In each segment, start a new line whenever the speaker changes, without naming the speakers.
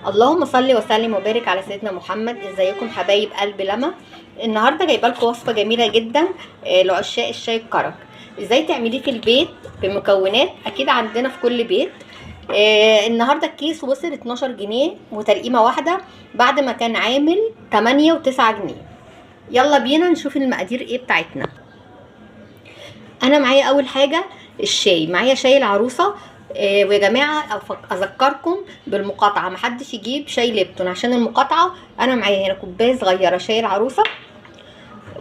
اللهم صل وسلم وبارك على سيدنا محمد. ازيكم حبايب قلب لما؟ النهارده جايبه لكم وصفه جميله جدا لعشاق الشاي الكرك. ازاي تعمليه في البيت بمكونات اكيد عندنا في كل بيت. النهارده الكيس وصل 12 جنيه وترقيمه واحده بعد ما كان عامل 8 و9 جنيه. يلا بينا نشوف المقادير ايه بتاعتنا. انا معايا اول حاجه الشاي، معايا شاي العروسه. ويا جماعه اذكركم بالمقاطعه، محدش يجيب شاي ليبتون عشان المقاطعه. انا معايا هنا كوبايه صغيره شاي العروسه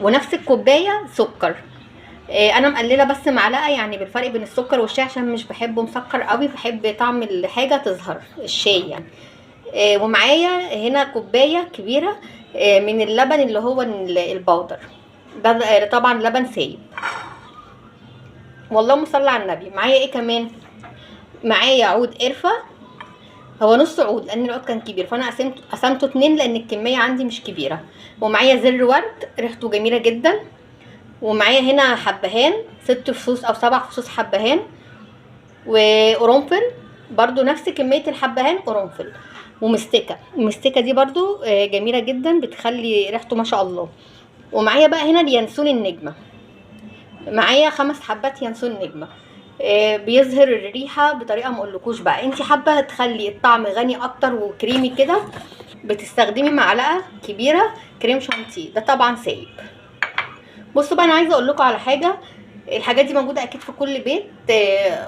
ونفس الكوبايه سكر. انا مقلله بس معلقه يعني بالفرق بين السكر والشاي عشان مش بحبه مسكر قوي، بحب طعم الحاجه تظهر الشاي يعني. ومعايا هنا كوبايه كبيره من اللبن اللي هو البودر ده، طبعا لبن سايب. والله صل على النبي. معايا ايه كمان؟ معايا عود قرفه، هو نص عود لان العود كان كبير فانا قسمته 2 لان الكميه عندي مش كبيره. ومعايا زر ورد ريحته جميله جدا. ومعايا هنا حبهان 6 فصوص او 7 فصوص حبهان، وقرنفل برضو نفس كميه الحبهان قرنفل، ومستكه. المستكه دي برضو جميله جدا بتخلي ريحته ما شاء الله. ومعايا بقى هنا اليانسون النجمه، معايا 5 حبات ينسون نجمه. بيظهر الريحه بطريقه ما اقولكوش. بقى انت حابه تخلي الطعم غني اكتر وكريمي كده، بتستخدمي معلقه كبيره كريم شانتيه، ده طبعا سايب. بصوا بقى، انا عايزه اقول لكم على حاجه. الحاجات دي موجوده اكيد في كل بيت،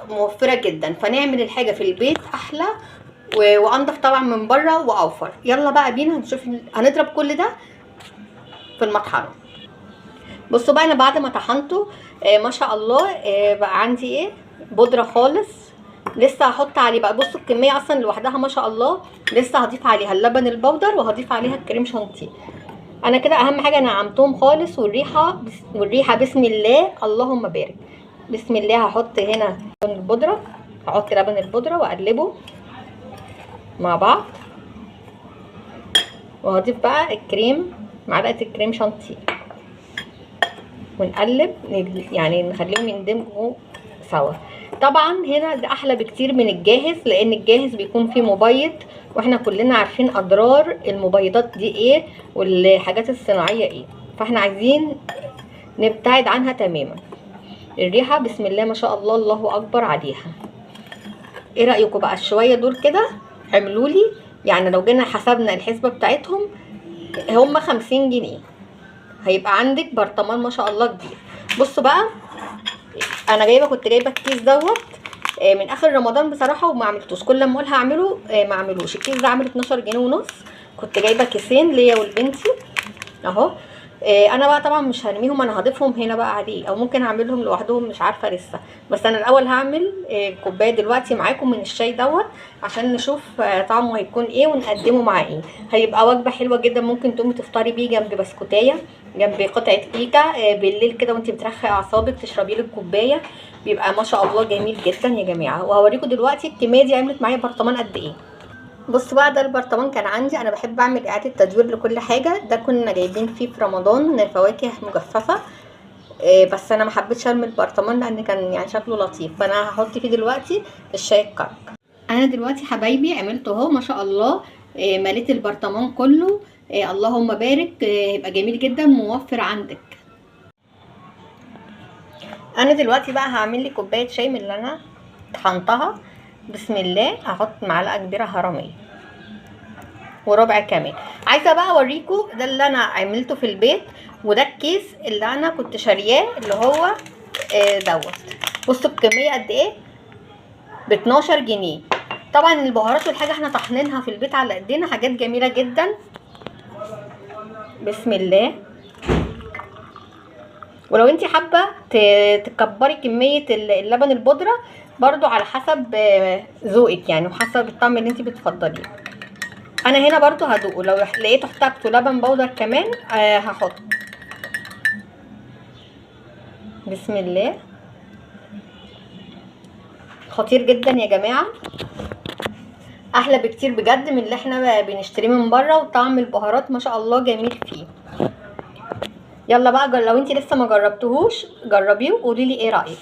موفره جدا، فنعمل الحاجه في البيت احلى وانضف طبعا من بره واوفر. يلا بقى بينا نشوف هنضرب كل ده في المطحنه. بصوا بقى، انا بعد ما طحنته ما شاء الله بقى عندي ايه بودره خالص. لسه هحط عليه بقى، بصوا الكميه اصلا لوحدها ما شاء الله. لسه هضيف عليها اللبن البودر وهضيف عليها الكريم شانتيه. انا كده اهم حاجه نعمتهم خالص. والريحه بسم الله اللهم بارك. بسم الله. هحط هنا لبن البودره، هحط لبن البودره واقلبه مع بعض، وهضيف بقى الكريم، معلقه الكريم شانتيه، ونقلب يعني نخليهم يندمجوا سوا. طبعا هنا ده احلى بكتير من الجاهز، لان الجاهز بيكون فيه مبيض، واحنا كلنا عارفين اضرار المبيضات دي ايه والحاجات الصناعيه ايه، فاحنا عايزين نبتعد عنها تماما. الريحه بسم الله ما شاء الله، الله اكبر عليها. ايه رايكم بقى الشويه دول كده؟ عملوا لي يعني لو جينا حسبنا الحسبه بتاعتهم هم 50 جنيه، هيبقى عندك برطمان ما شاء الله كبير. بصوا بقى، انا كنت جايبه الكيس دوت من اخر رمضان بصراحه، وما عملتوش. كل ما اقول هعمله ما اعملوش. الكيس ده عامل 12 جنيه ونص. كنت جايبه كيسين ليا ولبنتي اهو. انا بقى طبعا مش هرميهم، انا هضيفهم هنا بقى عليه، او ممكن اعملهم لوحدهم مش عارفه لسه. بس انا الاول هعمل كوبايه دلوقتي معاكم من الشاي دوت عشان نشوف طعمه هيكون ايه ونقدمه مع ايه. هيبقى وجبه حلوه جدا، ممكن تقومي تفطري بيه جنب بسكوتيه، جنب قطعه كيكه بالليل كده وانت بترخي اعصابك تشربي لك كوبايه، بيبقى ما شاء الله جميل جدا يا جماعه. وهوريكم دلوقتي الكميه دي عملت معايا برطمان قد ايه. بصوا بقى، ده البرطمان كان عندي. انا بحب اعمل اعاده تدوير لكل حاجه. ده كنا جايبين فيه في رمضان فواكه مجففه، بس انا ما حبيتش ارمي البرطمان لان كان يعني شكله لطيف، فانا هحط فيه دلوقتي الشاي الكرك. انا دلوقتي حبايبي عملته اهو ما شاء الله، مليت البرطمان كله. اللهم بارك. يبقى جميل جدا موفر عندك. انا دلوقتي بقى هعمل لي كوبايه شاي من اللي انا طحنتها. بسم الله. هحط معلقه كبيره هرميه وربع كمان. عايزه بقى اوريكم ده اللي انا عملته في البيت، وده الكيس اللي انا كنت شارياه اللي هو دوت. بصوا الكميه قد ايه، ب 12 جنيه. طبعا البهارات والحاجه احنا طحنينها في البيت على ايدينا، حاجات جميله جدا. بسم الله. ولو انت حابه تكبري كميه اللبن البودره برضو على حسب ذوقك يعني، وحسب الطعم اللي انت بتفضليه. انا هنا برضو هدوقه، لو لقيت احتاجته لبن بودر كمان هحط. بسم الله. خطير جدا يا جماعه، احلى بكتير بجد من اللي احنا بنشتريه من بره، وطعم البهارات ما شاء الله جميل فيه. يلا بقى لو انت لسه ما جربتهوش جربيه وقولي لي ايه رايك.